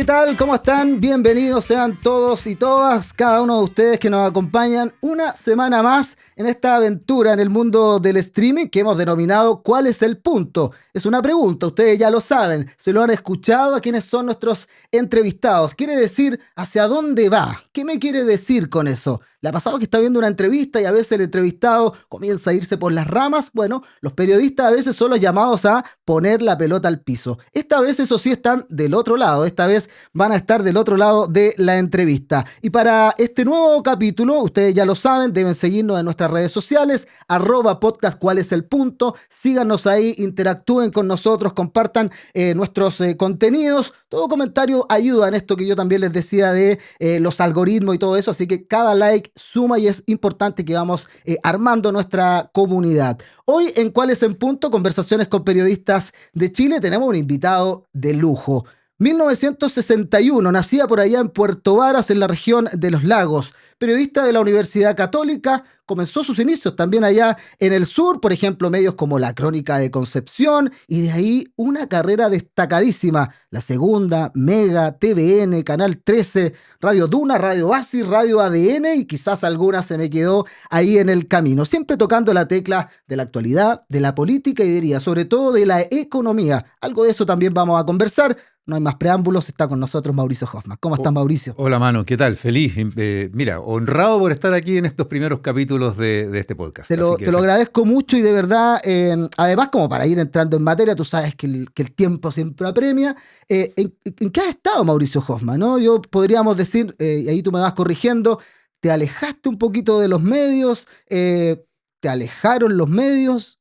¿Qué tal? ¿Cómo están? Bienvenidos sean todos y todas, cada uno de ustedes que nos acompañan una semana más en esta aventura en el mundo del streaming que hemos denominado ¿Cuál es el punto? Es una pregunta, ustedes ya lo saben, se lo han escuchado a quienes son nuestros entrevistados. Quiere decir, ¿hacia dónde va? ¿Qué me quiere decir con eso? ¿Le ha pasado que está viendo una entrevista y a veces el entrevistado comienza a irse por las ramas? Bueno, los periodistas a veces son los llamados a poner la pelota al piso. Esta vez, eso sí, están del otro lado. Esta vez van a estar del otro lado de la entrevista. Y para este nuevo capítulo, ustedes ya lo saben, deben seguirnos en nuestras redes sociales, @podcast cuál es el punto. Síganos ahí, interactúen con nosotros, compartan nuestros contenidos. Todo comentario ayuda en esto que yo también les decía de los algoritmos y todo eso. Así que cada like suma y es importante que vamos armando nuestra comunidad. Hoy en ¿Cuál es el punto? Conversaciones con periodistas de Chile, tenemos un invitado de lujo. 1961, nacida por allá en Puerto Varas, en la región de Los Lagos. Periodista de la Universidad Católica, comenzó sus inicios también allá en el sur, por ejemplo, medios como La Crónica de Concepción, y de ahí una carrera destacadísima. La Segunda, Mega, TVN, Canal 13, Radio Duna, Radio Oasis, Radio ADN, y quizás alguna se me quedó ahí en el camino. Siempre tocando la tecla de la actualidad, de la política y diría, sobre todo de la economía. Algo de eso también vamos a conversar. No hay más preámbulos, está con nosotros Mauricio Hoffman. ¿Cómo estás, Mauricio? Hola, Manu, ¿qué tal? Feliz. Mira, honrado por estar aquí en estos primeros capítulos de este podcast. Te lo agradezco mucho y de verdad, además como para ir entrando en materia, tú sabes que el tiempo siempre apremia. ¿En qué has estado, Mauricio Hoffman? ¿No? Podríamos decir, y ahí tú me vas corrigiendo, te alejaste un poquito de los medios, ¿te alejaron los medios?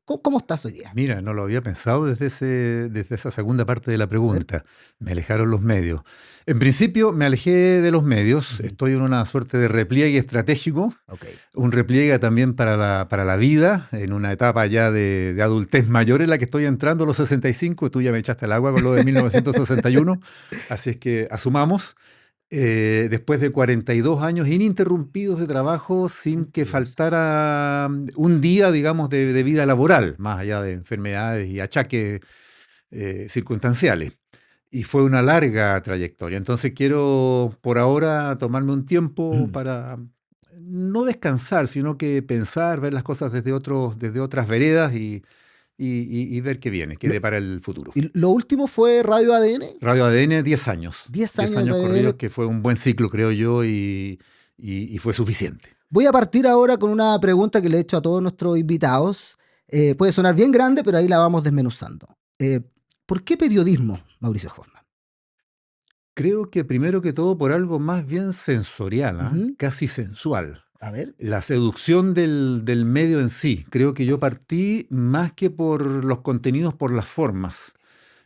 ¿Cómo estás hoy día? Mira, no lo había pensado desde esa segunda parte de la pregunta. Me alejaron los medios. En principio me alejé de los medios. Estoy en una suerte de repliegue estratégico. Okay. Un repliegue también para la vida, en una etapa ya de adultez mayor en la que estoy entrando a los 65. Tú ya me echaste el agua con lo de 1961. Así es que asumamos. Después de 42 años ininterrumpidos de trabajo sin que faltara un día, digamos, de vida laboral, más allá de enfermedades y achaques circunstanciales. Y fue una larga trayectoria. Entonces quiero por ahora tomarme un tiempo para no descansar, sino que pensar, ver las cosas desde otras veredas y ver qué viene, qué depara el futuro. ¿Y lo último fue Radio ADN? Radio ADN, 10 años. 10 años corridos, que fue un buen ciclo, creo yo, y fue suficiente. Voy a partir ahora con una pregunta que le he hecho a todos nuestros invitados. Puede sonar bien grande, pero ahí la vamos desmenuzando. ¿Por qué periodismo, Mauricio Hoffman? Creo que primero que todo por algo más bien sensorial, casi sensual. A ver. La seducción del medio en sí. Creo que yo partí más que por los contenidos, por las formas.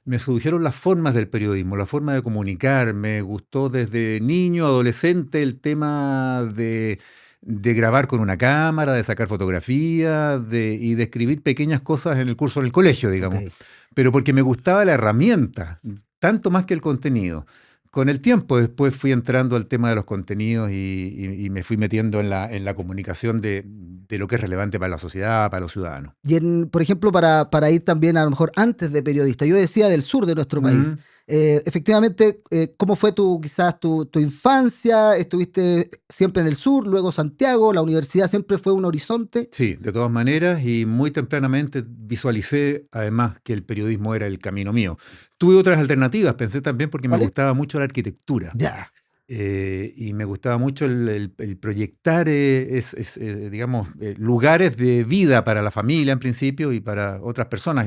Me sedujeron las formas del periodismo, la forma de comunicar. Me gustó desde niño, adolescente, el tema de grabar con una cámara, de sacar fotografías y de escribir pequeñas cosas en el curso del colegio, digamos. Okay. Pero porque me gustaba la herramienta, tanto más que el contenido. Con el tiempo después fui entrando al tema de los contenidos y me fui metiendo en la comunicación de lo que es relevante para la sociedad, para los ciudadanos. Y por ejemplo, para ir también a lo mejor antes de periodista, yo decía del sur de nuestro país. Efectivamente, ¿cómo fue quizás tu infancia? ¿Estuviste siempre en el sur, luego Santiago? ¿La universidad siempre fue un horizonte? Sí, de todas maneras, y muy tempranamente visualicé además que el periodismo era el camino mío. Tuve otras alternativas, pensé también porque me gustaba mucho la arquitectura. Ya. Y me gustaba mucho el proyectar digamos, lugares de vida para la familia en principio y para otras personas.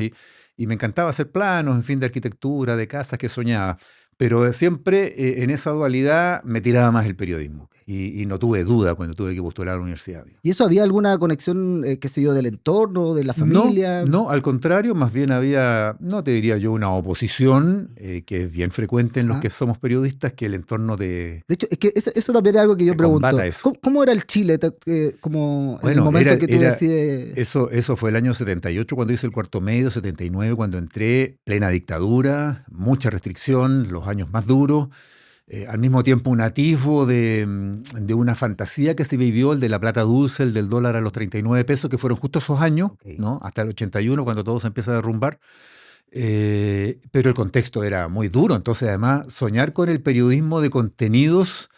Y me encantaba hacer planos, en fin, de arquitectura, de casas que soñaba. Pero siempre en esa dualidad me tiraba más el periodismo. Y no tuve duda cuando tuve que postular a la universidad. ¿Y eso había alguna conexión, qué sé yo, del entorno, de la familia? No, al contrario, más bien había, no te diría yo, una oposición, que es bien frecuente en los que somos periodistas, que el entorno de... De hecho, es que eso también es algo que yo pregunto. ¿Cómo era el Chile como en el momento que tú decides...? Eso fue el año 78 cuando hice el cuarto medio, 79 cuando entré, plena dictadura, mucha restricción, los años más duros. Al mismo tiempo un atisbo de una fantasía que se vivió, el de la plata dulce, el del dólar a los 39 pesos, que fueron justo esos años, ¿no? Hasta el 81, cuando todo se empieza a derrumbar. pero el contexto era muy duro. Entonces, además, soñar con el periodismo de contenidos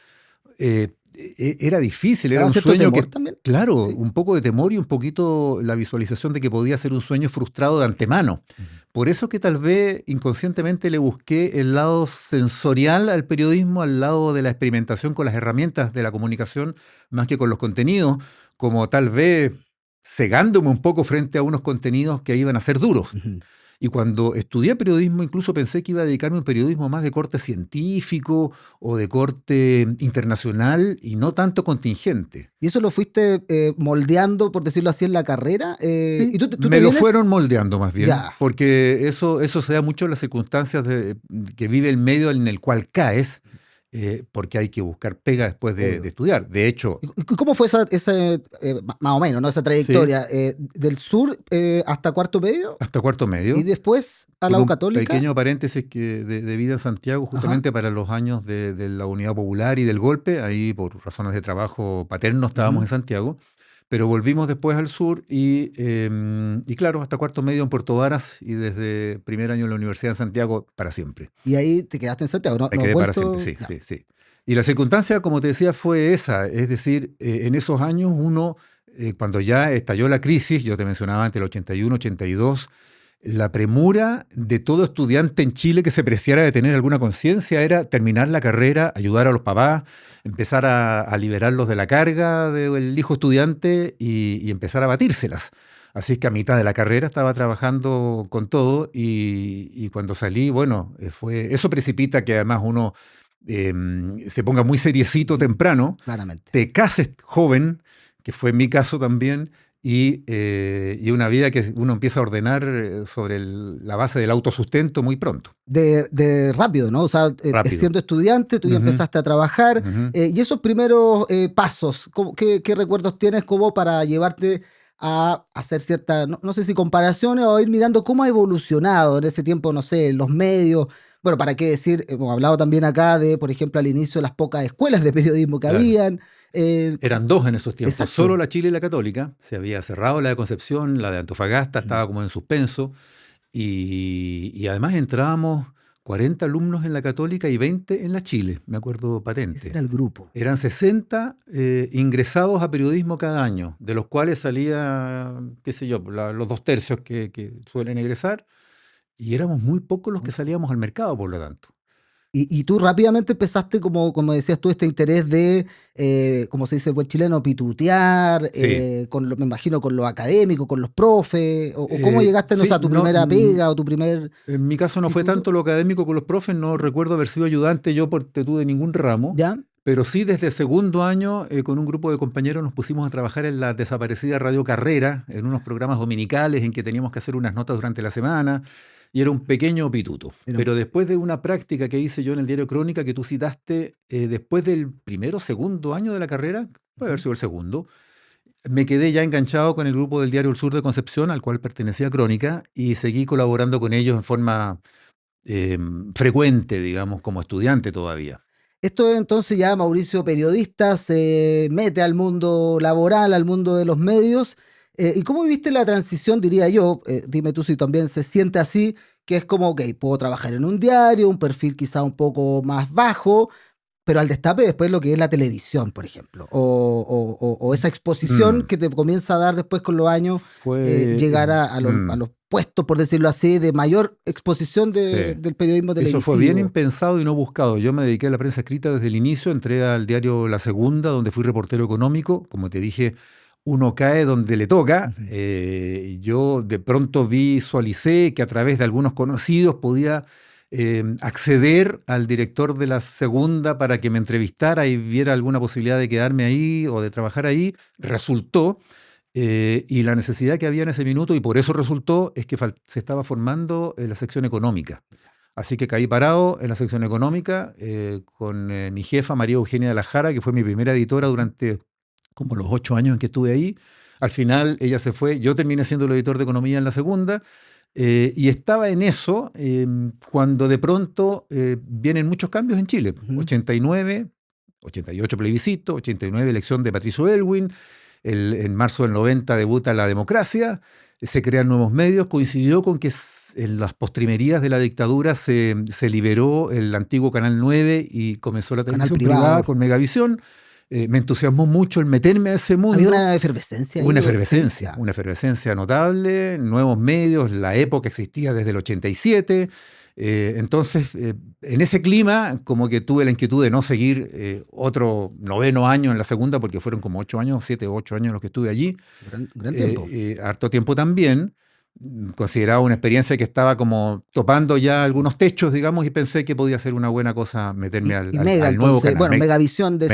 era difícil, era ¿Daba un cierto sueño temor que, también? claro, Sí. un poco de temor y un poquito la visualización de que podía ser un sueño frustrado de antemano. Ujú. Por eso que tal vez inconscientemente le busqué el lado sensorial al periodismo, al lado de la experimentación con las herramientas de la comunicación, más que con los contenidos, como tal vez cegándome un poco frente a unos contenidos que iban a ser duros. Ujú. Y cuando estudié periodismo, incluso pensé que iba a dedicarme a un periodismo más de corte científico o de corte internacional y no tanto contingente. ¿Y eso lo fuiste moldeando, por decirlo así, en la carrera? ¿Y Sí, tú te me lo vienes? fueron moldeando más bien, Ya. porque eso se da mucho en las circunstancias que vive el medio en el cual caes, porque hay que buscar pega después de Obvio. estudiar. De hecho, ¿Y cómo fue más o menos, ¿no? Esa sí, trayectoria? Del sur hasta cuarto medio hasta cuarto y medio. después a la Tuve U un Católica. pequeño paréntesis de vida en Santiago, Ajá. justamente para los años de la Unidad Popular y del golpe. Ahí, por razones de trabajo paterno, estábamos Ujú. en Santiago. Pero volvimos después al sur y claro, hasta cuarto medio en Puerto Varas y desde primer año en la Universidad de Santiago para siempre. Y ahí te quedaste en Santiago, ¿no? Me ¿No has quedé para siempre, vuelto? sí, Ya. sí, sí. Y la circunstancia, como te decía, fue esa. Es decir, en esos años uno, cuando ya estalló la crisis, yo te mencionaba antes el 81, 82, la premura de todo estudiante en Chile que se preciara de tener alguna conciencia era terminar la carrera, ayudar a los papás, empezar a liberarlos de la carga del hijo estudiante y empezar a batírselas. Así es que a mitad de la carrera estaba trabajando con todo y cuando salí, bueno, eso precipita que además uno eh, se ponga muy seriecito Ujú. temprano, Claramente. te cases joven, que fue mi caso también, y una vida que uno empieza a ordenar sobre la base del autosustento muy pronto, De rápido, ¿no? O sea, rápido. siendo estudiante, tú ya Ujú, empezaste a trabajar. ujú. Y esos primeros pasos, ¿qué recuerdos tienes como para llevarte a hacer cierta, no sé si comparaciones o ir mirando cómo ha evolucionado en ese tiempo, no sé, los medios? Bueno, para qué decir, hemos hablado también acá de, por ejemplo, al inicio las pocas escuelas de periodismo que Claro. habían. eh, Eran dos en esos tiempos, solo exacto. la Chile y la Católica. Se había cerrado la de Concepción, la de Antofagasta Ujú. estaba como en suspenso. Y además entrábamos 40 alumnos en la Católica y 20 en la Chile, me acuerdo Ese patente. era el grupo. Eran 60 ingresados a periodismo cada año, de los cuales salía, qué sé yo, los dos tercios que suelen egresar, y éramos muy pocos los que salíamos al mercado, por lo tanto. Y tú rápidamente empezaste, como decías tú, este interés de, como se dice el buen chileno, pitutear, Sí. me imagino con los académicos, con los profes, o cómo llegaste, no sé, Sí, a tu no, primera pega o tu primer en mi caso no fue instituto. tanto lo académico con los profes, no recuerdo haber sido ayudante yo por tetu de ningún ramo, ¿Ya? pero sí desde segundo año con un grupo de compañeros nos pusimos a trabajar en la desaparecida Radio Carrera, en unos programas dominicales en que teníamos que hacer unas notas durante la semana, y era un pequeño pituto. Pero, Pero después de una práctica que hice yo en el diario Crónica, que tú citaste, después del primero o segundo año de la carrera, puede haber ujú. sido el segundo, me quedé ya enganchado con el grupo del diario El Sur de Concepción, al cual pertenecía Crónica, y seguí colaborando con ellos en forma eh, frecuente, digamos, como estudiante todavía. Esto es entonces ya Mauricio periodista, se mete al mundo laboral, al mundo de los medios. ¿Y cómo viste la transición, diría yo? Dime tú si también se siente así, que es como, ok, puedo trabajar en un diario, un perfil quizá un poco más bajo, pero al destape después lo que es la televisión, por ejemplo, o esa exposición Mm, que te comienza a dar después con los años, fue, llegar a los puestos, por decirlo así, de mayor exposición sí. del periodismo Eso fue bien televisivo. impensado y no buscado. Yo me dediqué a la prensa escrita desde el inicio, entré al diario La Segunda, donde fui reportero económico. Como te dije, uno cae donde le toca. Ujú. Yo de pronto visualicé que a través de algunos conocidos podía acceder al director de La Segunda para que me entrevistara y viera alguna posibilidad de quedarme ahí o de trabajar ahí. Resultó. Y la necesidad que había en ese minuto, y por eso resultó, es que se estaba formando la sección económica. Así que caí parado en la sección económica con mi jefa María Eugenia de la Jara, que fue mi primera editora durante como los 8 años en que estuve ahí. Al final ella se fue, yo terminé siendo el editor de economía en la segunda, y estaba en eso cuando de pronto vienen muchos cambios en Chile. Ujú. 89, 88 plebiscito, 89 elección de Patricio Elwin, en marzo del 90 debuta la democracia, se crean nuevos medios, coincidió con que en las postrimerías de la dictadura se liberó el antiguo Canal 9 y comenzó la televisión privada con Megavisión. Me entusiasmó mucho el meterme a ese mundo. Había una efervescencia. Una efervescencia notable, nuevos medios, la época existía desde el 87. Entonces, en ese clima, como que tuve la inquietud de no seguir otro 9º año en la segunda, porque fueron como 8 años, 7 o 8 años los que estuve allí. Gran tiempo. Harto tiempo también. Consideraba una experiencia que estaba como topando ya algunos techos, digamos, y pensé que podía ser una buena cosa meterme al nuevo canal. Bueno, Megavisión de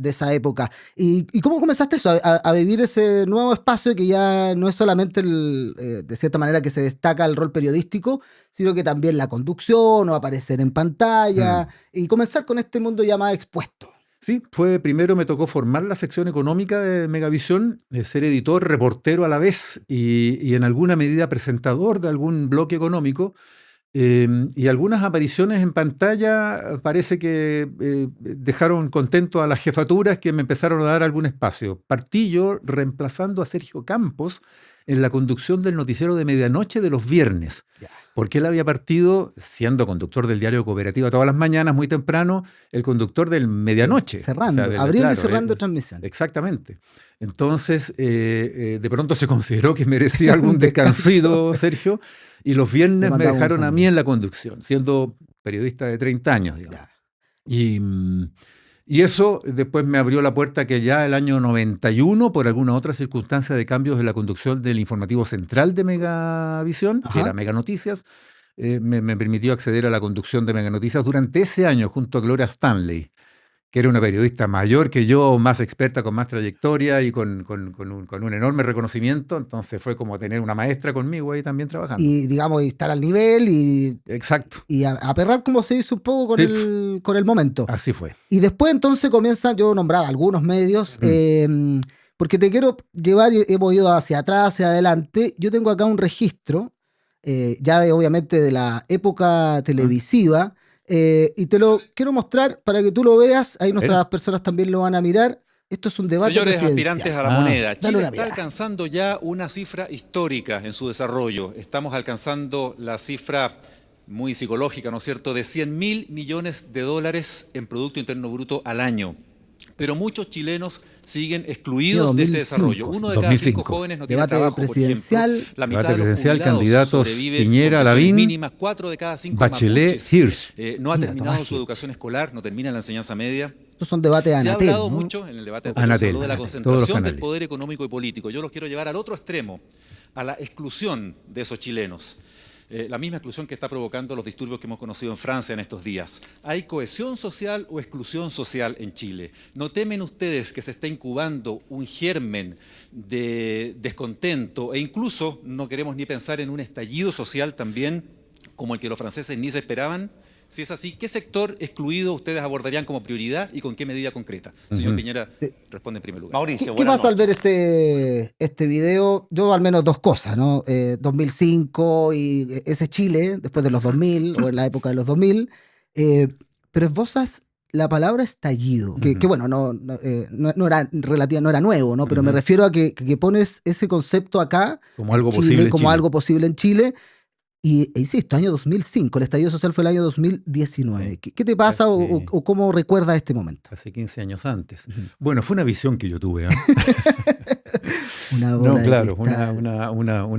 esa época. ¿Y cómo comenzaste eso? A vivir ese nuevo espacio que ya no es solamente, de cierta manera, que se destaca el rol periodístico, sino que también la conducción o aparecer en pantalla y comenzar con este mundo ya más expuesto. Sí, primero me tocó formar la sección económica de Megavisión, ser editor, reportero a la vez y en alguna medida presentador de algún bloque económico. Y algunas apariciones en pantalla parece que dejaron contento a las jefaturas que me empezaron a dar algún espacio. Partí yo reemplazando a Sergio Campos en la conducción del noticiero de medianoche de los viernes. Porque él había partido, siendo conductor del diario Cooperativa todas las mañanas, muy temprano, el conductor del medianoche. Abriendo y cerrando transmisión. Exactamente. Entonces, de pronto se consideró que merecía algún descansito, Sergio, y los viernes me dejaron a mí en la conducción, siendo periodista de 30 años, digamos. Y eso después me abrió la puerta que ya el año 91, por alguna otra circunstancia de cambios en la conducción del informativo central de Megavisión, que era Mega Noticias, me permitió acceder a la conducción de Mega Noticias durante ese año junto a Gloria Stanley, que era una periodista mayor que yo, más experta, con más trayectoria y con un enorme reconocimiento. Entonces fue como tener una maestra conmigo ahí también trabajando. Y digamos, estar al nivel y... Exacto. Y aperrar como se hizo un poco con el momento. Así fue. Y después entonces comienza, yo nombraba algunos medios, porque te quiero llevar, hemos ido hacia atrás, hacia adelante. Yo tengo acá un registro, ya obviamente de la época televisiva, y te lo quiero mostrar para que tú lo veas. Ahí nuestras personas también lo van a mirar. Esto es un debate Señores presidencial. aspirantes a la moneda, Chile está alcanzando ya una cifra histórica en su desarrollo. Estamos alcanzando la cifra muy psicológica, ¿no es cierto?, de $100.000 millones en Producto Interno Bruto al año. Pero muchos chilenos siguen excluidos de este desarrollo. Uno de cada 5 jóvenes no tiene trabajo, por ejemplo. La mitad de los jubilados sobreviven Piñera, Lavín, mínimas. 4 de cada 5 Bachelet, Hirsch. No ha terminado su educación escolar, no termina la enseñanza media. Estos son debates Anatel. Se ha hablado ¿no? mucho en el debate anterior de la concentración del poder económico y político. Yo los quiero llevar al otro extremo, a la exclusión de esos chilenos. La misma exclusión que está provocando los disturbios que hemos conocido en Francia en estos días. ¿Hay cohesión social o exclusión social en Chile? ¿No temen ustedes que se está incubando un germen de descontento e incluso no queremos ni pensar en un estallido social también como el que los franceses ni se esperaban? Si es así, ¿qué sector excluido ustedes abordarían como prioridad y con qué medida concreta? Señor Piñera, responde en primer lugar. Mauricio, ¿qué pasa al ver este video? Yo al menos dos cosas, ¿no? 2005 y ese Chile, después de los 2000 o en la época de los 2000, pero esbozas la palabra estallido, que bueno, no era relativa, no era nuevo, ¿no? Pero me refiero a que pones ese concepto acá como algo posible en Chile. Y insisto, año 2005, el estallido social fue el año 2019. ¿Qué te pasa o cómo recuerdas este momento? Hace 15 años antes. Bueno, fue una visión que yo tuve. Una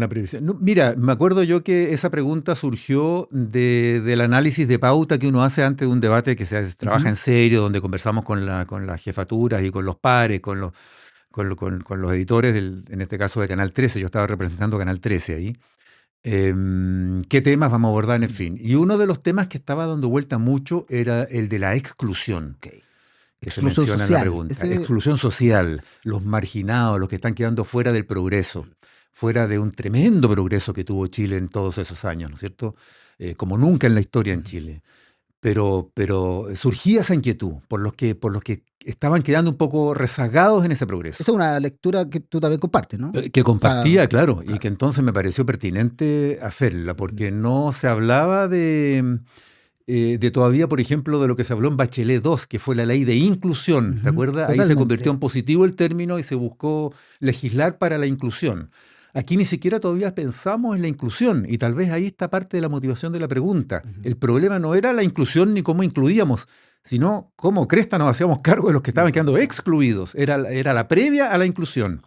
previsión. No, mira, me acuerdo yo que esa pregunta surgió del análisis de pauta que uno hace antes de un debate que se trabaja en serio, donde conversamos con las jefaturas y con los pares, con los editores, en este caso de Canal 13. Yo estaba representando Canal 13 ahí. ¿Qué temas vamos a abordar, en fin? Y uno de los temas que estaba dando vuelta mucho era el de la exclusión, que se menciona en la pregunta. Exclusión social, los marginados, los que están quedando fuera del progreso, fuera de un tremendo progreso que tuvo Chile en todos esos años, ¿no es cierto? Como nunca en la historia en Chile. Pero surgía esa inquietud por los que estaban quedando un poco rezagados en ese progreso. Esa es una lectura que tú también compartes, ¿no? Que compartía, claro, y que entonces me pareció pertinente hacerla, porque no se hablaba de todavía, por ejemplo, de lo que se habló en Bachelet II, que fue la ley de inclusión, ¿te acuerdas? Ahí se convirtió en positivo el término y se buscó legislar para la inclusión. Aquí ni siquiera todavía pensamos en la inclusión, y tal vez ahí está parte de la motivación de la pregunta. El problema no era la inclusión ni cómo incluíamos, sino cómo cresta nos hacíamos cargo de los que estaban quedando excluidos. Era la previa a la inclusión.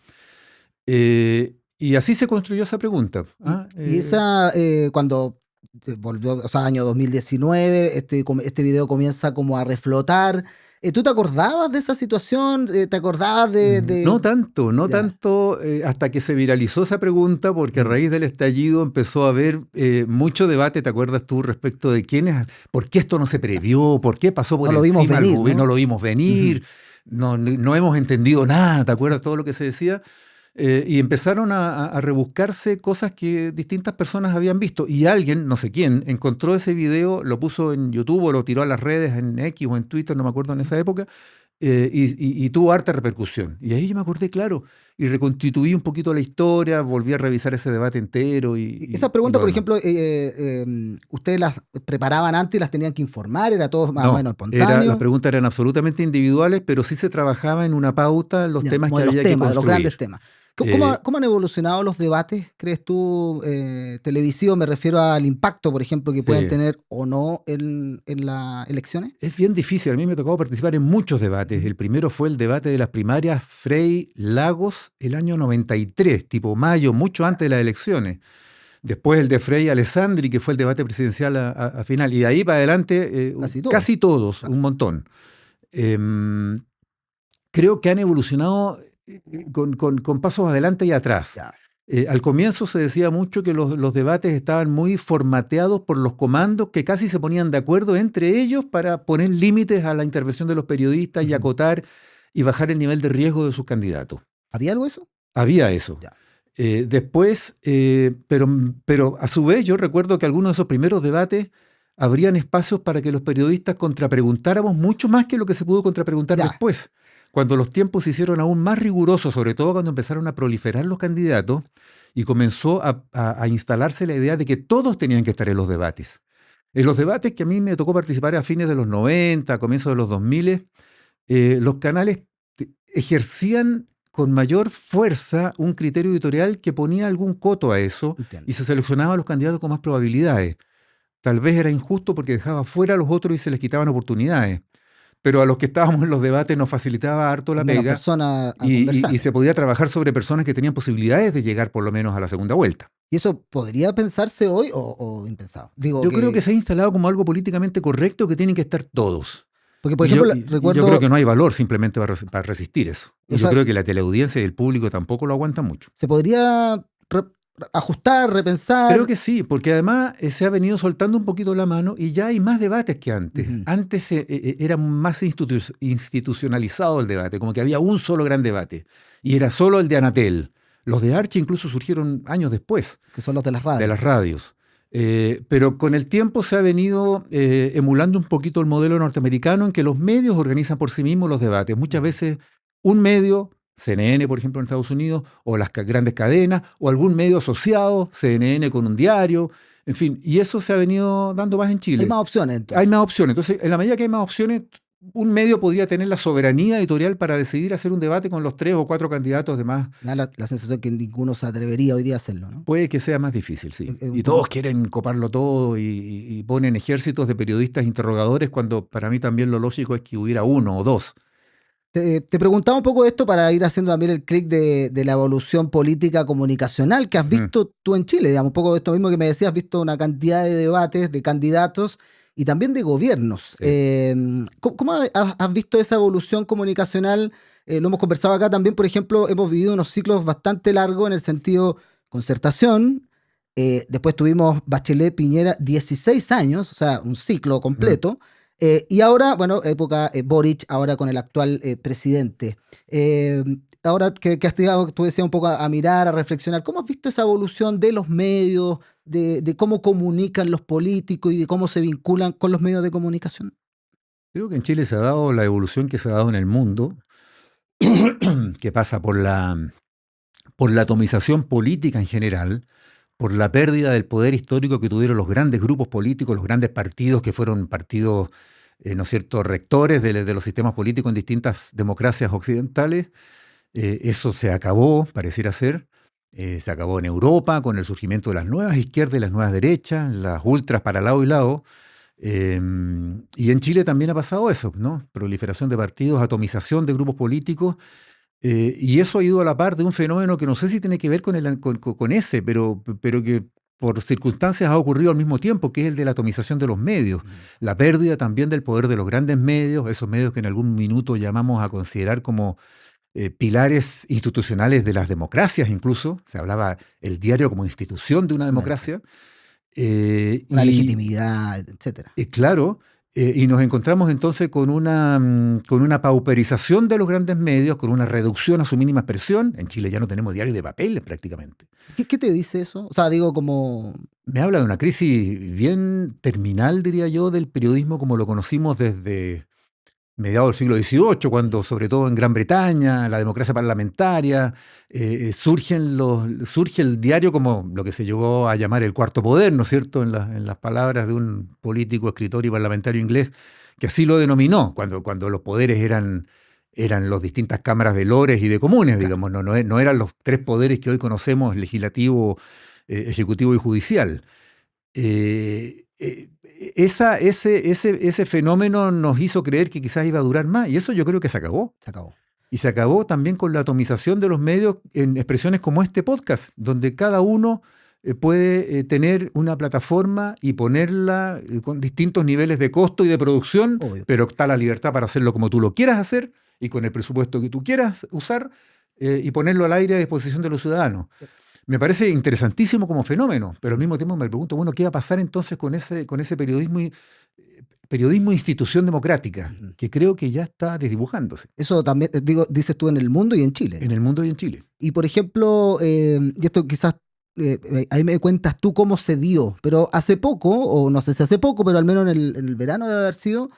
Y así se construyó esa pregunta. Y esa, cuando volvió, o sea, año 2019, este video comienza como a reflotar. ¿Tú te acordabas de esa situación? ¿Te acordabas de...? No tanto, hasta que se viralizó esa pregunta, porque a raíz del estallido empezó a haber mucho debate, ¿te acuerdas tú, respecto de por qué esto no se previó, por qué pasó por encima del gobierno, no lo vimos venir, no hemos entendido nada, ¿te acuerdas todo lo que se decía? Y empezaron a rebuscarse cosas que distintas personas habían visto. Y alguien, no sé quién, encontró ese video, lo puso en YouTube o lo tiró a las redes, en X o en Twitter, no me acuerdo en esa época, y tuvo harta repercusión. Y ahí yo me acordé, claro, y reconstituí un poquito la historia, volví a revisar ese debate entero. Esas preguntas, por ejemplo, ¿ustedes las preparaban antes y las tenían que informar? ¿Era todo más o menos espontáneo? Las preguntas eran absolutamente individuales, pero sí se trabajaba en una pauta los temas que había que construir. Los grandes temas. ¿Cómo han evolucionado los debates, crees tú, televisivos? Me refiero al impacto, por ejemplo, que pueden tener o no en las elecciones. Es bien difícil. A mí me tocó participar en muchos debates. El primero fue el debate de las primarias Frey-Lagos el año 93, tipo mayo, mucho antes de las elecciones. Después el de Frey-Alessandri, que fue el debate presidencial a final. Y de ahí para adelante, casi todos, un montón. Creo que han evolucionado con pasos adelante y atrás. Al comienzo se decía mucho que los debates estaban muy formateados por los comandos que casi se ponían de acuerdo entre ellos para poner límites a la intervención de los periodistas y acotar y bajar el nivel de riesgo de sus candidatos. ¿Había algo de eso? Había eso. Después, pero a su vez yo recuerdo que algunos de esos primeros debates abrían espacios para que los periodistas contrapreguntáramos mucho más que lo que se pudo contrapreguntar después. Cuando los tiempos se hicieron aún más rigurosos, sobre todo cuando empezaron a proliferar los candidatos y comenzó a instalarse la idea de que todos tenían que estar en los debates. En los debates que a mí me tocó participar a fines de los 90, a comienzos de los 2000, los canales ejercían con mayor fuerza un criterio editorial que ponía algún coto a eso. Entiendo. Y se seleccionaban a los candidatos con más probabilidades. Tal vez era injusto porque dejaba fuera a los otros y se les quitaban oportunidades. Pero a los que estábamos en los debates nos facilitaba harto la pega y se podía trabajar sobre personas que tenían posibilidades de llegar por lo menos a la segunda vuelta. ¿Y eso podría pensarse hoy o impensado? Yo creo que se ha instalado como algo políticamente correcto que tienen que estar todos. Porque, por ejemplo, yo creo que no hay valor simplemente para resistir eso. Yo creo que la teleaudiencia y el público tampoco lo aguantan mucho. ¿Se podría ajustar, repensar? Creo que sí, porque además se ha venido soltando un poquito la mano y ya hay más debates que antes. Antes era más institucionalizado el debate, como que había un solo gran debate y era solo el de Anatel. Los de Archi incluso surgieron años después. Que son los de las radios. De las radios. Pero con el tiempo se ha venido emulando un poquito el modelo norteamericano en que los medios organizan por sí mismos los debates. Muchas veces un medio, CNN, por ejemplo, en Estados Unidos, o las grandes cadenas, o algún medio asociado, CNN con un diario, en fin, y eso se ha venido dando más en Chile. Hay más opciones, entonces. Hay más opciones. Entonces, en la medida que hay más opciones, un medio podría tener la soberanía editorial para decidir hacer un debate con los 3 o 4 candidatos de más. La sensación que ninguno se atrevería hoy día a hacerlo, ¿no? Puede que sea más difícil, sí. Y todos quieren coparlo todo y ponen ejércitos de periodistas interrogadores cuando para mí también lo lógico es que hubiera 1 o 2. Te preguntaba un poco esto para ir haciendo también el clic de la evolución política comunicacional que has visto tú en Chile, digamos, un poco esto mismo que me decías, has visto una cantidad de debates, de candidatos y también de gobiernos. Sí. ¿Cómo has visto esa evolución comunicacional? Lo hemos conversado acá también, por ejemplo, hemos vivido unos ciclos bastante largos en el sentido concertación, después tuvimos Bachelet, Piñera, 16 años, o sea, un ciclo completo. Y ahora, bueno, época Boric, ahora con el actual presidente. Ahora que has llegado, tú decías un poco a mirar, a reflexionar, ¿cómo has visto esa evolución de los medios, de cómo comunican los políticos y de cómo se vinculan con los medios de comunicación? Creo que en Chile se ha dado la evolución que se ha dado en el mundo, que pasa por la atomización política en general, por la pérdida del poder histórico que tuvieron los grandes grupos políticos, los grandes partidos que fueron partidos, ¿no es cierto?, rectores de los sistemas políticos en distintas democracias occidentales. Eso se acabó, pareciera ser. Se acabó en Europa con el surgimiento de las nuevas izquierdas y las nuevas derechas, las ultras para lado y lado. Y en Chile también ha pasado eso, ¿no? Proliferación de partidos, atomización de grupos políticos, y eso ha ido a la par de un fenómeno que no sé si tiene que ver con ese, pero que por circunstancias ha ocurrido al mismo tiempo, que es el de la atomización de los medios, la pérdida también del poder de los grandes medios, esos medios que en algún minuto llamamos a considerar como pilares institucionales de las democracias incluso, se hablaba el diario como institución de una democracia. Una legitimidad, etcétera. Claro, y nos encontramos entonces con una pauperización de los grandes medios, con una reducción a su mínima expresión. En Chile ya no tenemos diarios de papel prácticamente. ¿Qué te dice eso? O sea, digo como... Me habla de una crisis bien terminal, diría yo, del periodismo como lo conocimos desde mediados del siglo XVIII, cuando sobre todo en Gran Bretaña, la democracia parlamentaria, surge el diario como lo que se llegó a llamar el cuarto poder, ¿no es cierto?, en las palabras de un político, escritor y parlamentario inglés, que así lo denominó, cuando los poderes eran las distintas cámaras de lores y de comunes, digamos, no eran los tres poderes que hoy conocemos, legislativo, ejecutivo y judicial. Ese fenómeno nos hizo creer que quizás iba a durar más, y eso yo creo que se acabó. Se acabó. Y se acabó también con la atomización de los medios en expresiones como este podcast, donde cada uno puede tener una plataforma y ponerla con distintos niveles de costo y de producción, obvio, pero está la libertad para hacerlo como tú lo quieras hacer y con el presupuesto que tú quieras usar, y ponerlo al aire a disposición de los ciudadanos. Me parece interesantísimo como fenómeno, pero al mismo tiempo me pregunto, bueno, ¿qué va a pasar entonces con ese periodismo institución democrática, que creo que ya está desdibujándose? Eso también, dices tú, en el mundo y en Chile. En el mundo y en Chile. Y por ejemplo, y esto quizás, ahí me cuentas tú cómo se dio, pero hace poco, o no sé si hace poco, pero al menos en el verano debe haber sido,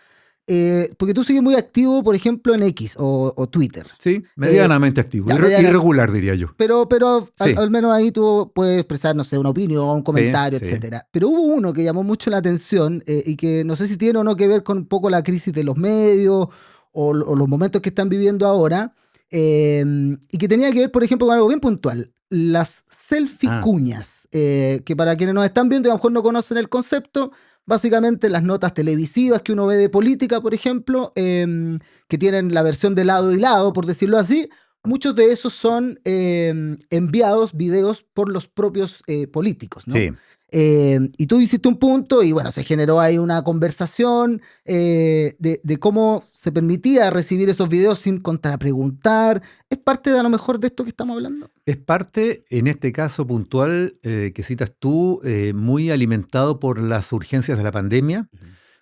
porque tú sigues muy activo, por ejemplo, en X o Twitter. Sí, medianamente activo, irregular diría yo. Pero sí. al menos ahí tú puedes expresar, no sé, una opinión, un comentario, sí, etcétera. Pero hubo uno que llamó mucho la atención, y que no sé si tiene o no que ver con un poco la crisis de los medios o los momentos que están viviendo ahora, y que tenía que ver, por ejemplo, con algo bien puntual. Las selfie cuñas, que para quienes nos están viendo y a lo mejor no conocen el concepto, básicamente las notas televisivas que uno ve de política, por ejemplo, que tienen la versión de lado y lado, por decirlo así, muchos de esos son enviados videos por los propios políticos, ¿no? Sí. Y tú hiciste un punto y bueno, se generó ahí una conversación de cómo se permitía recibir esos videos sin contrapreguntar. ¿Es parte de a lo mejor de esto que estamos hablando? Es parte, en este caso puntual que citas tú, muy alimentado por las urgencias de la pandemia,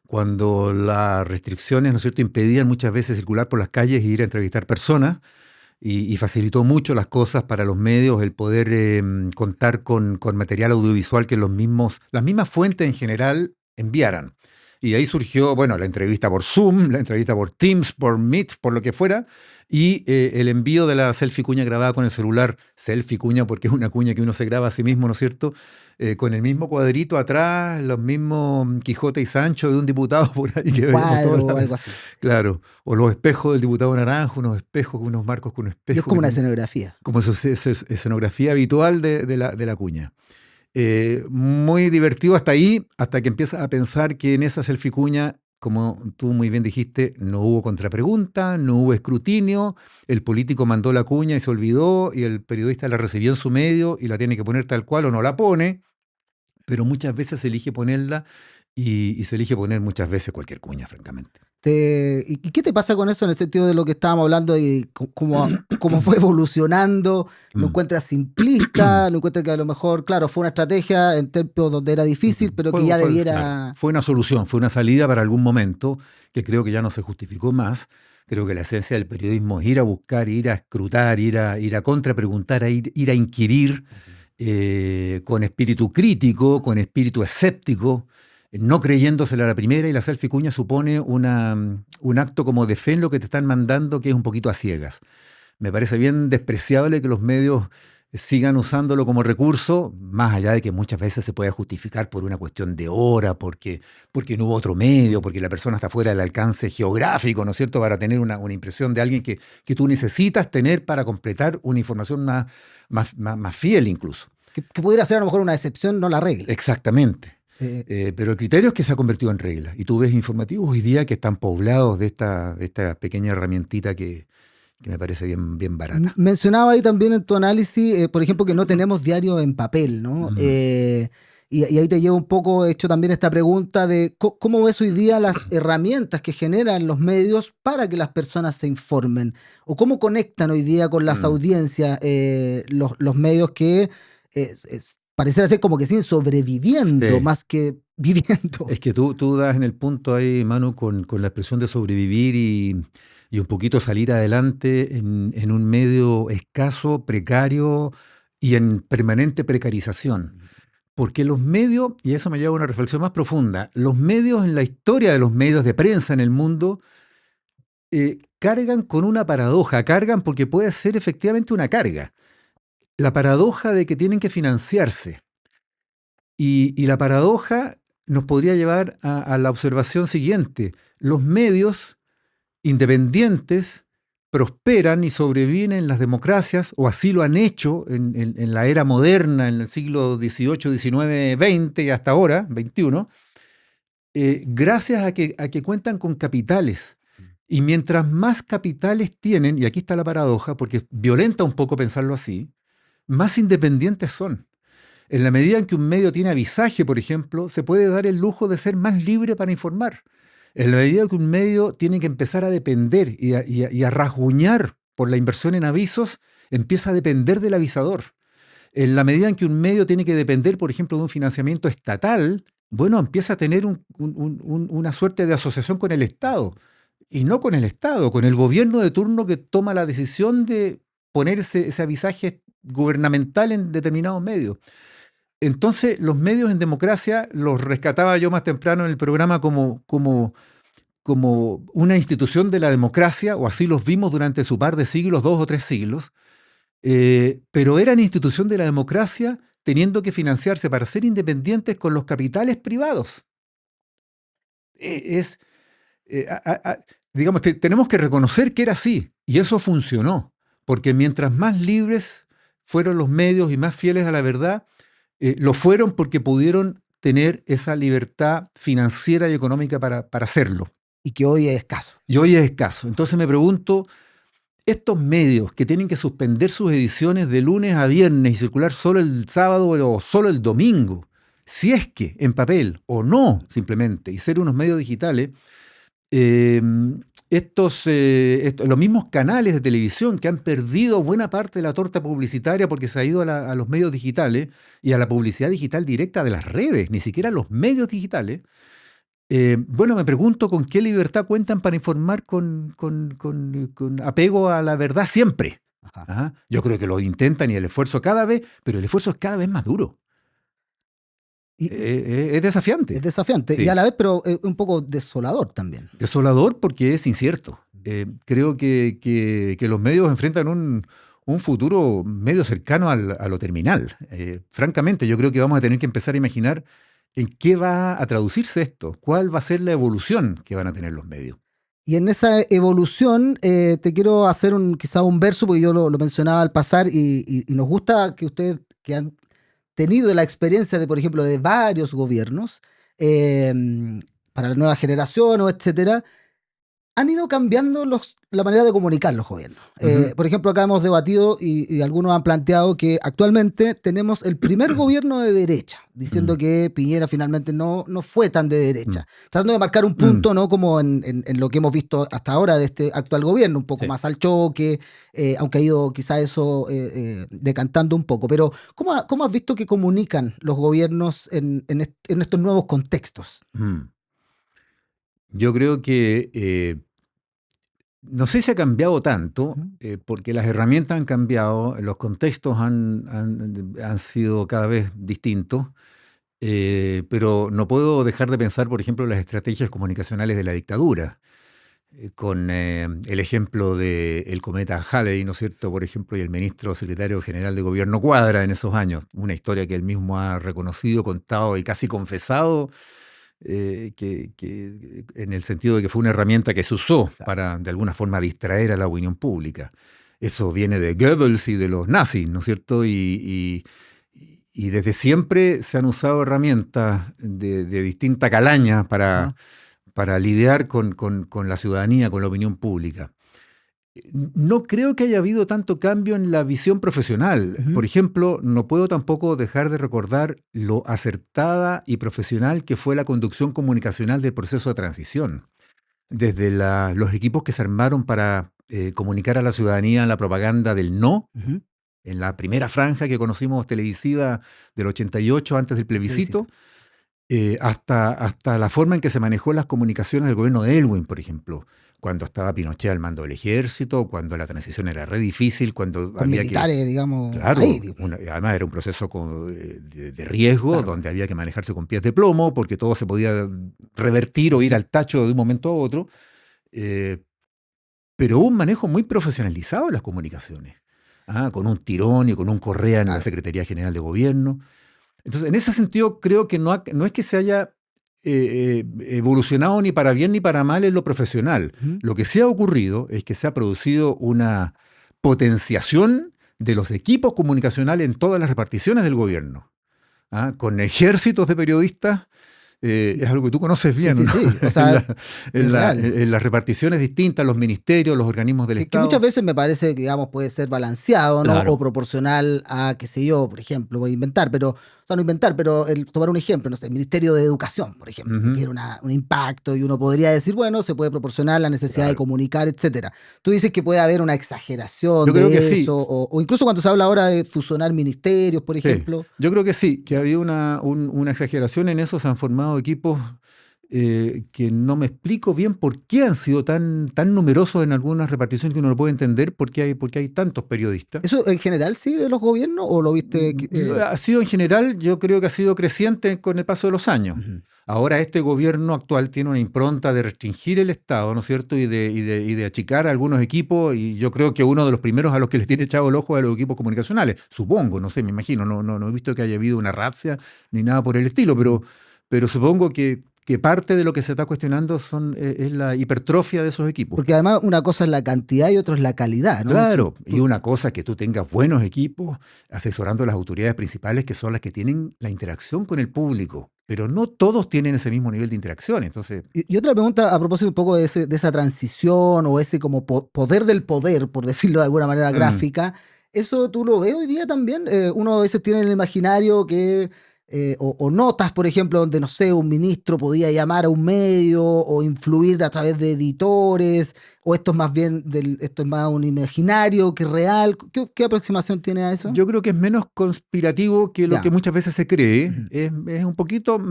cuando las restricciones, ¿no es cierto?, impedían muchas veces circular por las calles e ir a entrevistar personas. Y facilitó mucho las cosas para los medios el poder contar con material audiovisual que las mismas fuentes en general enviaran. Y ahí surgió, bueno, la entrevista por Zoom, la entrevista por Teams, por Meet, por lo que fuera, y el envío de la selfie cuña grabada con el celular, selfie cuña porque es una cuña que uno se graba a sí mismo, ¿no es cierto?, con el mismo cuadrito atrás, los mismos Quijote y Sancho de un diputado por ahí. Que cuadro o algo así. Claro, o los espejos del diputado Naranjo, unos espejos, unos marcos con espejos. Y es como una escenografía. Como escenografía habitual de la cuña. Muy divertido hasta ahí, hasta que empiezas a pensar que en esa selfie cuña, como tú muy bien dijiste, no hubo contrapregunta, no hubo escrutinio, el político mandó la cuña y se olvidó, y el periodista la recibió en su medio y la tiene que poner tal cual o no la pone, pero muchas veces se elige ponerla y se elige poner muchas veces cualquier cuña, francamente. ¿Y qué te pasa con eso en el sentido de lo que estábamos hablando y cómo fue evolucionando? ¿Lo encuentras simplista? ¿Lo encuentras que a lo mejor, claro, fue una estrategia en tiempos donde era difícil, pero que ya debiera...? Claro, fue una solución, fue una salida para algún momento que creo que ya no se justificó más. Creo que la esencia del periodismo es ir a buscar, ir a escrutar, ir a contrapreguntar, ir a inquirir con espíritu crítico, con espíritu escéptico, no creyéndosela a la primera, y la selfie cuña supone un acto como de fe en lo que te están mandando, que es un poquito a ciegas. Me parece bien despreciable que los medios sigan usándolo como recurso, más allá de que muchas veces se puede justificar por una cuestión de hora, porque no hubo otro medio, porque la persona está fuera del alcance geográfico, ¿no es cierto?, para tener una impresión de alguien que tú necesitas tener para completar una información más fiel incluso. Que pudiera ser a lo mejor una excepción, no la regla. Exactamente. Pero el criterio es que se ha convertido en regla. Y tú ves informativos hoy día que están poblados de esta pequeña herramientita que me parece bien barata. Mencionaba ahí también en tu análisis, por ejemplo, que no tenemos diario en papel, ¿no? Y ahí te llevo un poco, hecho también esta pregunta de cómo ves hoy día las herramientas que generan los medios para que las personas se informen, o cómo conectan hoy día con las audiencias los medios que pareciera ser como que siguen sobreviviendo, sí, más que viviendo. Es que tú das en el punto ahí, Manu, con la expresión de sobrevivir y un poquito salir adelante en un medio escaso, precario y en permanente precarización. Porque los medios, y eso me lleva a una reflexión más profunda, los medios en la historia de los medios de prensa en el mundo cargan con una paradoja, cargan porque puede ser efectivamente una carga. La paradoja de que tienen que financiarse. Y la paradoja nos podría llevar a la observación siguiente. Los medios independientes prosperan y sobreviven en las democracias, o así lo han hecho en la era moderna, en el siglo XVIII, XIX, XX y hasta ahora, XXI, gracias a que cuentan con capitales. Y mientras más capitales tienen, y aquí está la paradoja, porque violenta un poco pensarlo así, más independientes son. En la medida en que un medio tiene avisaje, por ejemplo, se puede dar el lujo de ser más libre para informar. En la medida en que un medio tiene que empezar a depender y a rasguñar por la inversión en avisos, empieza a depender del avisador. En la medida en que un medio tiene que depender, por ejemplo, de un financiamiento estatal, bueno, empieza a tener una suerte de asociación con el Estado. Y no con el Estado, con el gobierno de turno que toma la decisión de poner ese avisaje gubernamental en determinados medios. Entonces, los medios en democracia los rescataba yo más temprano en el programa como una institución de la democracia, o así los vimos durante su par de siglos, 2 o 3 siglos, pero eran institución de la democracia teniendo que financiarse para ser independientes con los capitales privados. Digamos, tenemos que reconocer que era así, y eso funcionó, porque mientras más libres fueron los medios y más fieles a la verdad, lo fueron porque pudieron tener esa libertad financiera y económica para hacerlo. Y que hoy es escaso. Y hoy es escaso. Entonces me pregunto, estos medios que tienen que suspender sus ediciones de lunes a viernes y circular solo el sábado o solo el domingo, si es que en papel o no simplemente, y ser unos medios digitales, los mismos canales de televisión que han perdido buena parte de la torta publicitaria porque se ha ido a los medios digitales y a la publicidad digital directa de las redes, ni siquiera los medios digitales. Bueno, me pregunto con qué libertad cuentan para informar con apego a la verdad siempre. Ajá. Yo creo que lo intentan y el esfuerzo pero el esfuerzo es cada vez más duro. Es desafiante. Es desafiante, sí. Y a la vez, pero un poco desolador también. Desolador porque es incierto. Creo que los medios enfrentan un futuro medio cercano a lo terminal. Francamente, yo creo que vamos a tener que empezar a imaginar en qué va a traducirse esto, cuál va a ser la evolución que van a tener los medios. Y en esa evolución te quiero hacer quizá un verso, porque yo lo mencionaba al pasar, y nos gusta que ustedes que han tenido la experiencia de, por ejemplo, de varios gobiernos, para la nueva generación o etcétera, han ido cambiando la manera de comunicar los gobiernos. Uh-huh. Por ejemplo, acá hemos debatido y algunos han planteado que actualmente tenemos el primer gobierno de derecha, diciendo que Piñera finalmente no fue tan de derecha. Tratando de marcar un punto, ¿no? Como en lo que hemos visto hasta ahora de este actual gobierno, un poco más al choque, aunque ha ido quizá eso decantando un poco. Pero, ¿cómo has visto que comunican los gobiernos en estos nuevos contextos? Yo creo que no sé si ha cambiado tanto, porque las herramientas han cambiado, los contextos han sido cada vez distintos, pero no puedo dejar de pensar, por ejemplo, en las estrategias comunicacionales de la dictadura. con el ejemplo del cometa Halley, ¿no es cierto? Por ejemplo, y el ministro secretario general de gobierno Cuadra en esos años. Una historia que él mismo ha reconocido, contado y casi confesado, que en el sentido de que fue una herramienta que se usó para, de alguna forma, distraer a la opinión pública. Eso viene de Goebbels y de los nazis, ¿no es cierto? Y desde siempre se han usado herramientas de distinta calaña para lidiar con la ciudadanía, con la opinión pública. No creo que haya habido tanto cambio en la visión profesional. Por ejemplo, no puedo tampoco dejar de recordar lo acertada y profesional que fue la conducción comunicacional del proceso de transición. Desde los equipos que se armaron para comunicar a la ciudadanía la propaganda del no, en la primera franja que conocimos televisiva del 88, antes del plebiscito. Hasta la forma en que se manejó las comunicaciones del gobierno de Elwin, por ejemplo, cuando estaba Pinochet al mando del ejército, cuando la transición era re difícil, cuando con había militares, digamos. Claro, además era un proceso de riesgo, claro, donde había que manejarse con pies de plomo, porque todo se podía revertir o ir al tacho de un momento a otro. Pero hubo un manejo muy profesionalizado de las comunicaciones, con un Tirón y con un Correa en la Secretaría General de Gobierno. Entonces, en ese sentido, creo que no es que se haya evolucionado ni para bien ni para mal en lo profesional. Lo que sí ha ocurrido es que se ha producido una potenciación de los equipos comunicacionales en todas las reparticiones del gobierno, con ejércitos de periodistas. Es algo que tú conoces bien, sí, ¿no? Sí. O sea, en las reparticiones distintas, los ministerios, los organismos del Estado. Que muchas veces me parece que, digamos, puede ser balanceado, ¿no? Claro. O proporcional a, qué sé yo, por ejemplo, voy a inventar, pero tomar un ejemplo, no sé, el Ministerio de Educación, por ejemplo, que tiene un impacto y uno podría decir, bueno, se puede proporcionar la necesidad de comunicar, etcétera. Tú dices que puede haber una exageración yo creo de que eso, sí. o incluso cuando se habla ahora de fusionar ministerios, por ejemplo. Yo creo que sí, que había una exageración en eso, se han formado equipos que no me explico bien por qué han sido tan numerosos en algunas reparticiones que uno no puede entender por qué hay tantos periodistas. ¿Eso en general sí de los gobiernos o lo viste? Ha sido en general, yo creo que ha sido creciente con el paso de los años. Ahora este gobierno actual tiene una impronta de restringir el Estado, ¿no es cierto? Y de achicar a algunos equipos, y yo creo que uno de los primeros a los que les tiene echado el ojo es a los equipos comunicacionales. Supongo, no sé, me imagino, no he visto que haya habido una razzia ni nada por el estilo, pero supongo que parte de lo que se está cuestionando es la hipertrofia de esos equipos. Porque además una cosa es la cantidad y otra es la calidad, ¿no? Claro, y una cosa es que tú tengas buenos equipos asesorando a las autoridades principales, que son las que tienen la interacción con el público, pero no todos tienen ese mismo nivel de interacción. Entonces... Y otra pregunta a propósito un poco de esa transición o ese como poder del poder, por decirlo de alguna manera gráfica, ¿eso tú lo ves hoy día también? Uno a veces tiene en el imaginario que... o notas, por ejemplo, donde, no sé, un ministro podía llamar a un medio o influir a través de editores, o esto es más un imaginario que real. ¿Qué aproximación tiene a eso? Yo creo que es menos conspirativo que lo que muchas veces se cree. Es un poquito...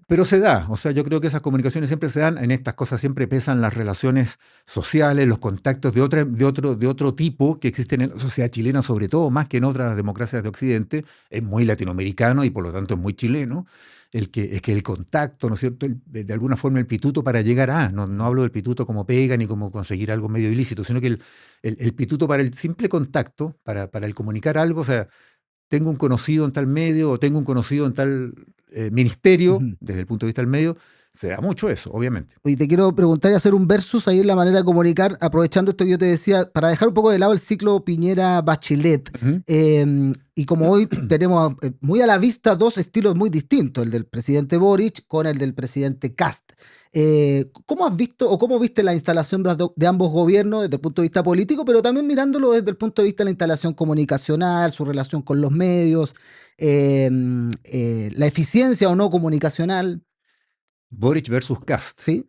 pero se da, o sea, yo creo que esas comunicaciones siempre se dan, en estas cosas siempre pesan las relaciones sociales, los contactos de otro tipo que existen en la sociedad chilena, sobre todo, más que en otras democracias de Occidente. Es muy latinoamericano y por lo tanto es muy chileno, el contacto, ¿no es cierto? De alguna forma el pituto para llegar a, no hablo del pituto como pega ni como conseguir algo medio ilícito, sino que el pituto para el simple contacto, para el comunicar algo, o sea, tengo un conocido en tal medio o tengo un conocido en tal ministerio, desde el punto de vista del medio, se da mucho eso, obviamente. Y te quiero preguntar y hacer un versus ahí en la manera de comunicar, aprovechando esto que yo te decía, para dejar un poco de lado el ciclo Piñera-Bachelet. Y como hoy tenemos muy a la vista dos estilos muy distintos, el del presidente Boric con el del presidente Kast. ¿Cómo has visto o cómo viste la instalación de ambos gobiernos desde el punto de vista político, pero también mirándolo desde el punto de vista de la instalación comunicacional, su relación con los medios, la eficiencia o no comunicacional? Boric versus Kast. Sí.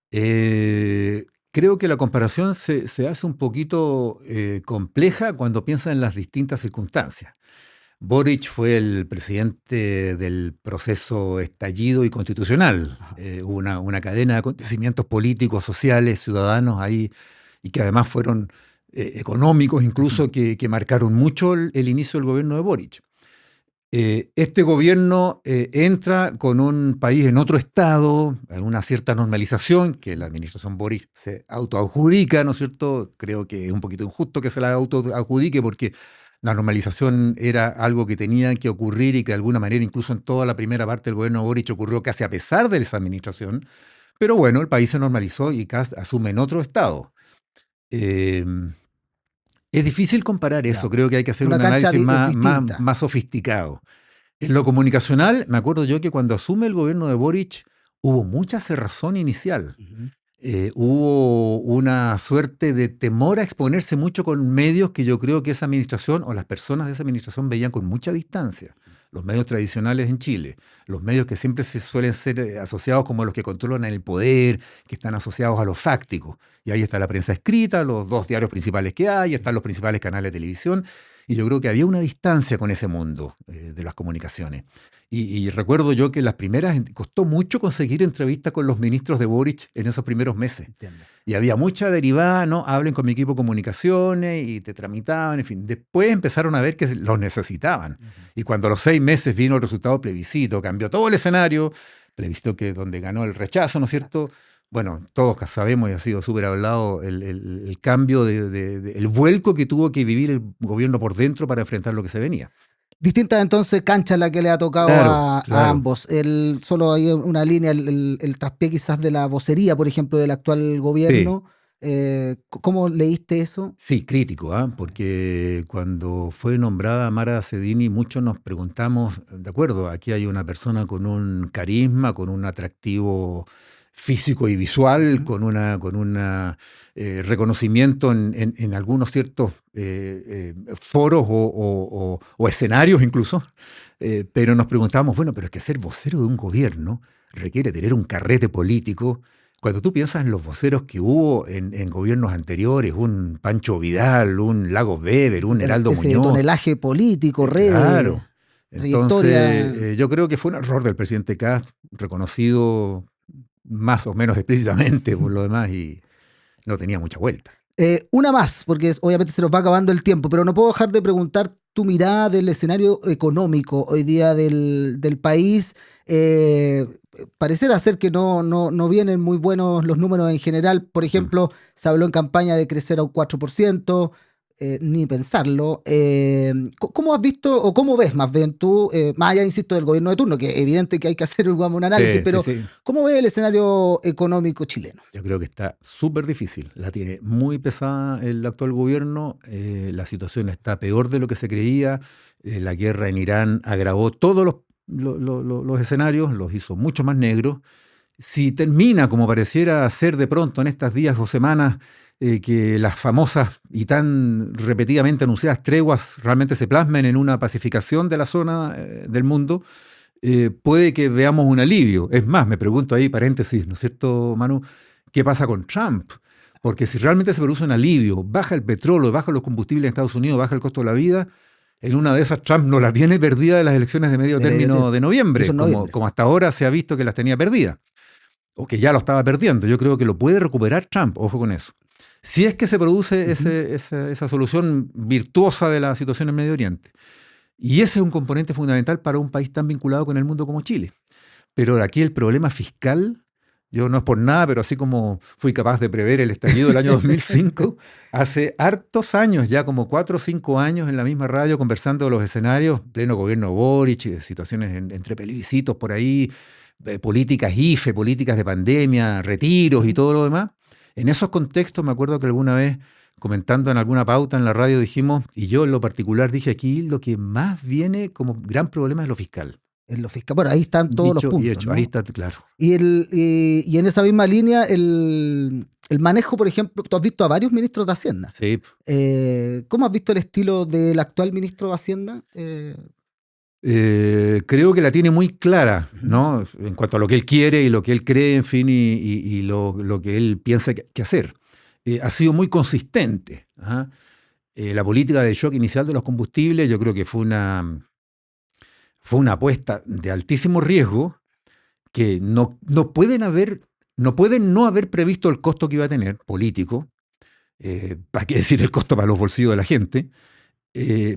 Creo que la comparación se hace un poquito compleja cuando piensa en las distintas circunstancias. Boric fue el presidente del proceso estallido y constitucional. Hubo una cadena de acontecimientos políticos, sociales, ciudadanos ahí, y que además fueron económicos incluso, que marcaron mucho el inicio del gobierno de Boric. Este gobierno entra con un país en otro estado, en una cierta normalización que la administración Boric se autoadjudica, ¿no es cierto? Creo que es un poquito injusto que se la autoadjudique porque la normalización era algo que tenía que ocurrir y que de alguna manera incluso en toda la primera parte del gobierno Boric ocurrió casi a pesar de esa administración. Pero bueno, el país se normalizó y Kast asume en otro estado. Es difícil comparar eso, creo que hay que hacer un análisis más sofisticado. En lo comunicacional, me acuerdo yo que cuando asume el gobierno de Boric hubo mucha cerrazón inicial. Hubo una suerte de temor a exponerse mucho con medios que yo creo que esa administración o las personas de esa administración veían con mucha distancia. Los medios tradicionales en Chile, los medios que siempre se suelen ser asociados como los que controlan el poder, que están asociados a lo fáctico. Y ahí está la prensa escrita, los 2 diarios principales que hay, están los principales canales de televisión. Y yo creo que había una distancia con ese mundo de las comunicaciones. Y recuerdo yo que las primeras, costó mucho conseguir entrevistas con los ministros de Boric en esos primeros meses. Entiendo. Y había mucha derivada, ¿no? Hablen con mi equipo de comunicaciones y te tramitaban, en fin. Después empezaron a ver que los necesitaban. Y cuando a los 6 meses vino el resultado del plebiscito, cambió todo el escenario, plebiscito donde ganó el rechazo, ¿no es cierto? Bueno, todos sabemos y ha sido súper hablado el cambio, el vuelco que tuvo que vivir el gobierno por dentro para enfrentar lo que se venía. Distinta entonces cancha la que le ha tocado a ambos. Solo hay una línea, el traspié quizás de la vocería, por ejemplo, del actual gobierno. Sí. ¿Cómo leíste eso? Sí, crítico, porque cuando fue nombrada Mara Cedini, muchos nos preguntamos, de acuerdo, aquí hay una persona con un carisma, con un atractivo físico y visual, con un reconocimiento en algunos ciertos foros o escenarios incluso, pero nos preguntábamos, bueno, pero es que ser vocero de un gobierno requiere tener un carrete político. Cuando tú piensas en los voceros que hubo en gobiernos anteriores, un Pancho Vidal, un Lagos Weber, un Heraldo Muñoz. Ese tonelaje político, claro. Entonces, yo creo que fue un error del presidente Kast, reconocido más o menos explícitamente por lo demás, y no tenía mucha vuelta. Una más, porque obviamente se nos va acabando el tiempo, pero no puedo dejar de preguntar tu mirada del escenario económico hoy día del país. Pareciera ser que no vienen muy buenos los números en general. Por ejemplo, se habló en campaña de crecer a un 4%. Ni pensarlo. ¿Cómo has visto, o cómo ves más bien tú, más allá, insisto, del gobierno de turno, que es evidente que hay que hacer un análisis, pero sí. ¿Cómo ves el escenario económico chileno? Yo creo que está súper difícil. La tiene muy pesada el actual gobierno. La situación está peor de lo que se creía. La guerra en Irán agravó todos los escenarios, los hizo mucho más negros. Si termina, como pareciera ser de pronto en estos días o semanas, que las famosas y tan repetidamente anunciadas treguas realmente se plasmen en una pacificación de la zona del mundo, puede que veamos un alivio. Es más, me pregunto ahí, paréntesis, ¿no es cierto, Manu? ¿Qué pasa con Trump? Porque si realmente se produce un alivio, baja el petróleo, baja los combustibles en Estados Unidos, baja el costo de la vida, en una de esas Trump no la tiene perdida de las elecciones de medio término de noviembre, como hasta ahora se ha visto que las tenía perdidas, o que ya lo estaba perdiendo. Yo creo que lo puede recuperar Trump, ojo con eso. Si es que se produce esa solución virtuosa de la situación en Medio Oriente. Y ese es un componente fundamental para un país tan vinculado con el mundo como Chile. Pero aquí el problema fiscal, yo no es por nada, pero así como fui capaz de prever el estallido del año 2005, hace hartos años, ya como 4 o 5 años en la misma radio, conversando de los escenarios, pleno gobierno Boric, situaciones entre plebiscitos por ahí, políticas IFE, políticas de pandemia, retiros y todo lo demás. En esos contextos me acuerdo que alguna vez, comentando en alguna pauta en la radio, dijimos, y yo en lo particular dije aquí, lo que más viene como gran problema es lo fiscal. En lo fiscal. Bueno, ahí están todos los puntos. Y hecho, ¿no? Ahí está, claro. Y en esa misma línea, el manejo, por ejemplo, tú has visto a varios ministros de Hacienda. Sí. ¿Cómo has visto el estilo del actual ministro de Hacienda? Creo que la tiene muy clara, ¿no? En cuanto a lo que él quiere y lo que él cree, en fin, y lo que él piensa que hacer. Ha sido muy consistente. La política de shock inicial de los combustibles, yo creo que fue una apuesta de altísimo riesgo que no pueden no haber previsto el costo que iba a tener político, para qué decir el costo para los bolsillos de la gente.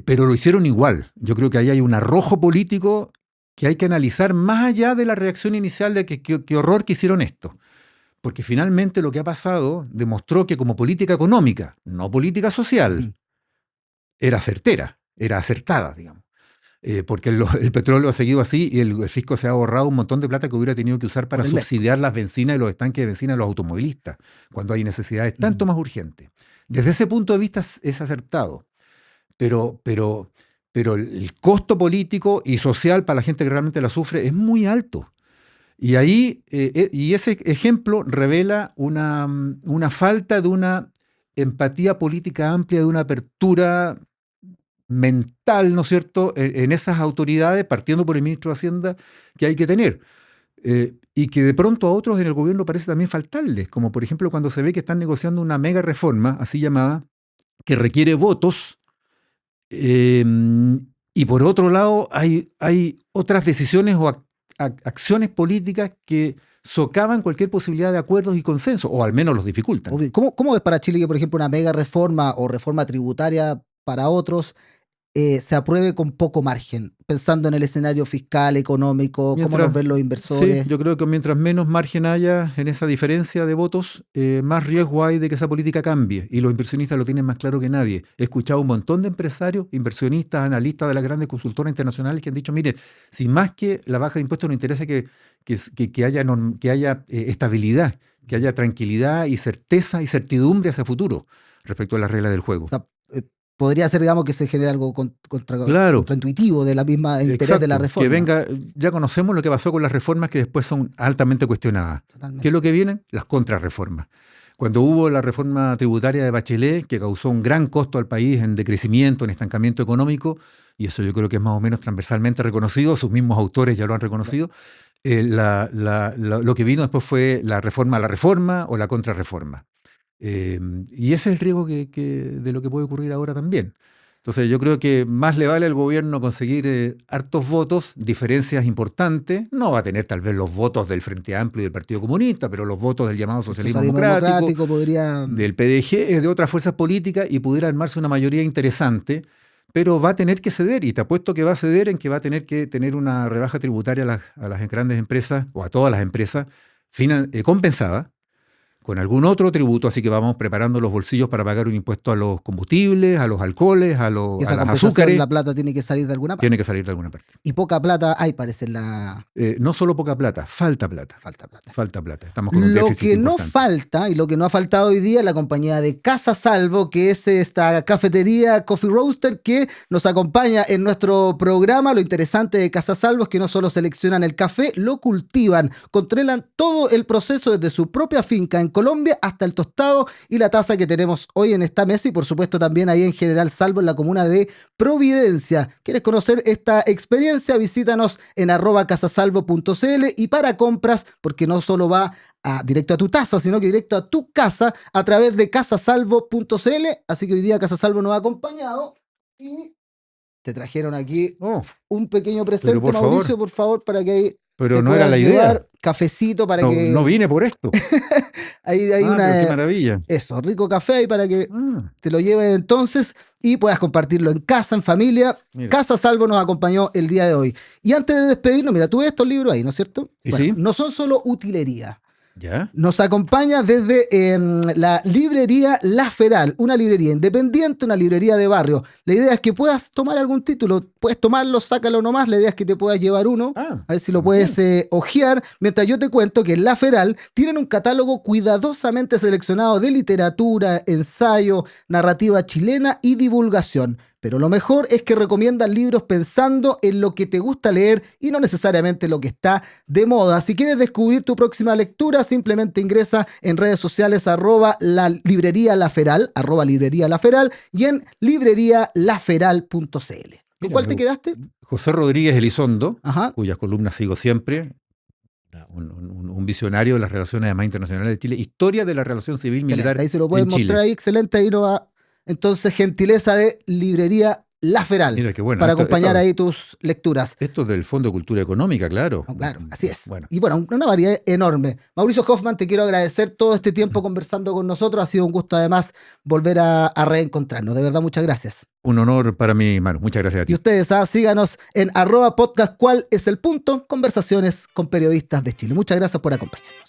pero lo hicieron igual. Yo creo que ahí hay un arrojo político que hay que analizar más allá de la reacción inicial de qué horror que hicieron esto. Porque finalmente lo que ha pasado demostró que como política económica, no política social, era certera, era acertada, digamos. Porque el petróleo ha seguido así y el fisco se ha ahorrado un montón de plata que hubiera tenido que usar para subsidiar las bencinas y los estanques de bencina de los automovilistas, cuando hay necesidades tanto más urgentes. Desde ese punto de vista es acertado. Pero el costo político y social para la gente que realmente la sufre es muy alto. Y ahí, y ese ejemplo revela una falta de una empatía política amplia, de una apertura mental, ¿no es cierto?, en esas autoridades, partiendo por el ministro de Hacienda, que hay que tener. Y que de pronto a otros en el gobierno parece también faltarles, como por ejemplo cuando se ve que están negociando una mega reforma, así llamada, que requiere votos. Y por otro lado, hay otras decisiones o acciones políticas que socavan cualquier posibilidad de acuerdos y consenso, o al menos los dificultan. ¿Cómo ves para Chile que, por ejemplo, una mega reforma o reforma tributaria para otros se apruebe con poco margen, pensando en el escenario fiscal, económico, cómo nos ven los inversores? Sí, yo creo que mientras menos margen haya en esa diferencia de votos, más riesgo hay de que esa política cambie, y los inversionistas lo tienen más claro que nadie. He escuchado un montón de empresarios, inversionistas, analistas de las grandes consultoras internacionales que han dicho, mire, si más que la baja de impuestos nos interesa que haya estabilidad, que haya tranquilidad y certeza y certidumbre hacia futuro respecto a las reglas del juego. O sea, podría ser, digamos, que se genere algo contraintuitivo de la misma interés. Exacto, de la reforma. Que venga, ya conocemos lo que pasó con las reformas que después son altamente cuestionadas. Totalmente. ¿Qué es lo que vienen? Las contrarreformas. Cuando hubo la reforma tributaria de Bachelet, que causó un gran costo al país en decrecimiento, en estancamiento económico, y eso yo creo que es más o menos transversalmente reconocido, sus mismos autores ya lo han reconocido, lo que vino después fue la reforma o la contrarreforma. Y ese es el riesgo de lo que puede ocurrir ahora también. Entonces yo creo que más le vale al gobierno conseguir hartos votos, diferencias importantes. No va a tener tal vez los votos del Frente Amplio y del Partido Comunista, pero los votos del llamado Socialismo Democrático podría... del PDG, de otras fuerzas políticas, y pudiera armarse una mayoría interesante, pero va a tener que ceder, y te apuesto que va a ceder en que va a tener que tener una rebaja tributaria a las grandes empresas, o a todas las empresas, compensada con algún otro tributo, así que vamos preparando los bolsillos para pagar un impuesto a los combustibles, a los alcoholes, a los azúcares. La plata tiene que salir de alguna parte. Tiene que salir de alguna parte. Y poca plata hay, parece la... no solo poca plata, falta plata. Falta plata. Estamos con un déficit importante. Lo que no falta, y lo que no ha faltado hoy día, es la compañía de Casa Salvo, que es esta cafetería Coffee Roaster que nos acompaña en nuestro programa. Lo interesante de Casa Salvo es que no solo seleccionan el café, lo cultivan, controlan todo el proceso desde su propia finca en Colombia hasta el tostado y la taza que tenemos hoy en esta mesa, y por supuesto también ahí en General Salvo, en la comuna de Providencia. ¿Quieres conocer esta experiencia? Visítanos en @casasalvo.cl, y para compras, porque no solo va directo a tu taza, sino que directo a tu casa a través de casasalvo.cl. Así que hoy día Casa Salvo nos ha acompañado y te trajeron aquí un pequeño presente, Mauricio, por favor, para que... Pero no era la idea. Cafecito para que... No vine por esto. hay qué maravilla. Eso, rico café ahí para que te lo lleves entonces y puedas compartirlo en casa, en familia. Mira. Casa Salvo nos acompañó el día de hoy. Y antes de despedirnos, mira, tú ves estos libros ahí, ¿no es cierto? Bueno, sí. No son solo utilería. ¿Ya? Nos acompaña desde la librería La Feral, una librería independiente, una librería de barrio. La idea es que puedas tomar algún título, puedes tomarlo, sácalo nomás, la idea es que te puedas llevar uno, a ver si lo puedes hojear, mientras yo te cuento que en La Feral tienen un catálogo cuidadosamente seleccionado de literatura, ensayo, narrativa chilena y divulgación. Pero lo mejor es que recomiendan libros pensando en lo que te gusta leer y no necesariamente lo que está de moda. Si quieres descubrir tu próxima lectura, simplemente ingresa en redes sociales @la librería La Feral, @librería La Feral, y en librerialaferal.cl. ¿Con cuál te quedaste? José Rodríguez Elizondo, cuyas columnas sigo siempre. Un visionario de las relaciones además internacionales de Chile. Historia de la relación civil-militar en Chile. Ahí se lo pueden mostrar ahí, excelente. Ahí no va. Entonces, gentileza de librería La Feral, Mira, qué bueno. para acompañar ahí tus lecturas. Esto es del Fondo de Cultura Económica, claro. No, claro, así es. Bueno. Y bueno, una variedad enorme. Mauricio Hoffman, te quiero agradecer todo este tiempo conversando con nosotros. Ha sido un gusto además volver a reencontrarnos. De verdad, muchas gracias. Un honor para mí, Manu. Muchas gracias a ti. Y ustedes, síganos en @podcast. ¿Cuál es el punto? Conversaciones con periodistas de Chile. Muchas gracias por acompañarnos.